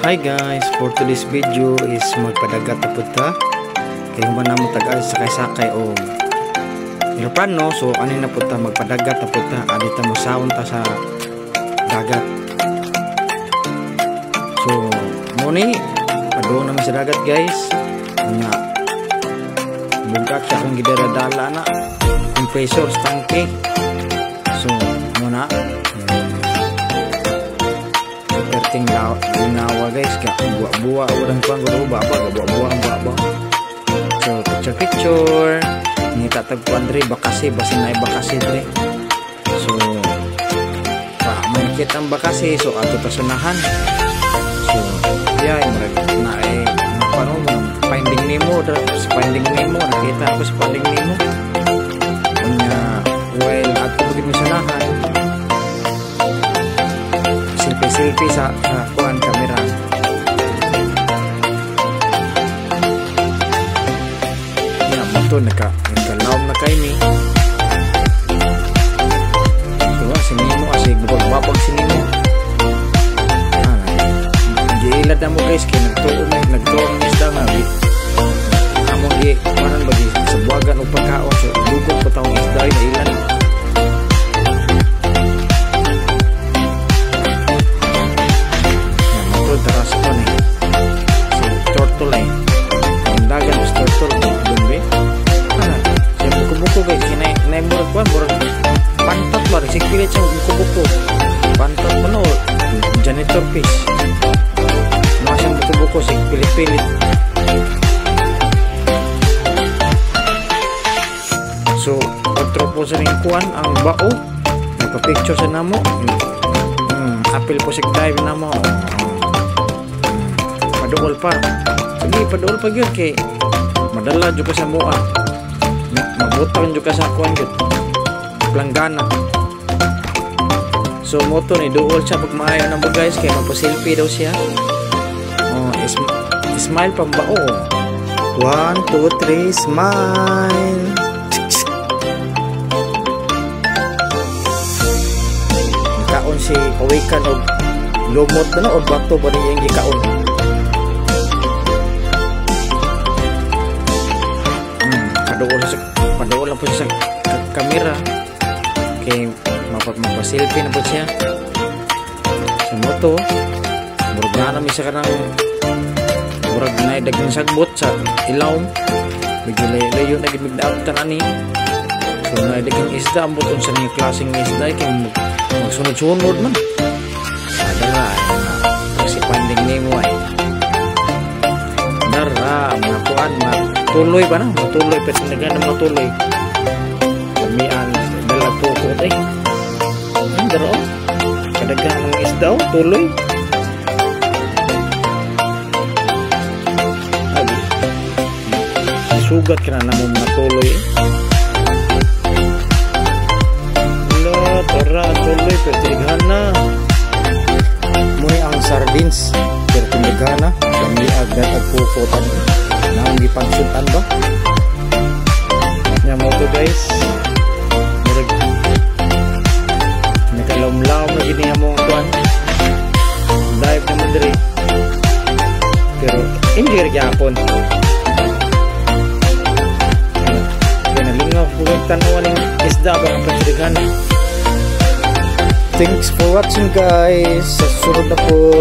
Hi guys, for today's video is magpadagat na punta kayo ba na mo tagal sakay-sakay o aeroplano. So kanina punta magpadagat na punta adita mo saon ta sa dagat. So muni pado naman sa dagat guys nga bugat siya kung gidaradala na compressor sa tangke. So muna ting linawa guys ka buwa-buwa urang pang buwa-buwa so picture ni tatagpuan dre bakasi basin na bakasi dre. So market ang bakasi so ato tasunahan. So yeah na paano mo Finding Nemo nakita ako sa Finding Nemo nga while ato pagimisunahan selfie sa kuan kamera. Ya moto nagkalaom na kay ni. So sinimo kasi babag sinimo. Giilad na mo guys kay nagtuong isda nga bi. Amo gi manan bagi sa buwagan og pagkaon so dugog pa taong isda na ilan. Taras ko ni si turtle ay dagan mas turtle dumbe siya buko-buko guys kinay murag pa murag pantat ba si pilit siya buko-buko pantat ba no janitor fish mga siyang buko-buko si pilit-pilit. So otro po sa ring kuan ang bao nagpa-picture sa namo apil po si dive namo paduol pa. Sige, paduol pa yun kay madala dyan ka sa mua. Mabutang dyan ka sa kuwan yun. Planggana. So, moto ni duol siya pag maayaw ng ba guys kaya mapasilpi daw siya. Oh, smile pang bao. 1, 2, 3, smile. Nakaon si kawikan o lumot na o bato ba niya yung gikaon. Paduol lang po siya sa kamera kay mapasilpi na po siya sa moto. Murag na namin siya ka ng murag na dagang sagbot sa ilaw medyo layo na gimigdaabtan ani. So na dagang isda ang buton sa mga klaseng isda kay magsunod-sunod man adala kasi Finding Nemo ay nara mga kuan tuloy ba na? Matuloy pa sinagan na matuloy. Damian dalag po ko ay. Daro. Kadagan ng isda tuloy. Abi. Sugat ka na mo matuloy. Lo, tara tuloy petighan na. Muy ang sardines. Pero tindagan na. Kami agad agpuputan. Nang gipangsutan ba? Nya mo to guys. Murag nakalawlaw na gini mo ang kuan. Dive naman diri. Pero hindi rin yapon. Kaya nalingaw kung tanawan ng isda ba ang patirigan. Thanks for watching guys. Sa sunod na po.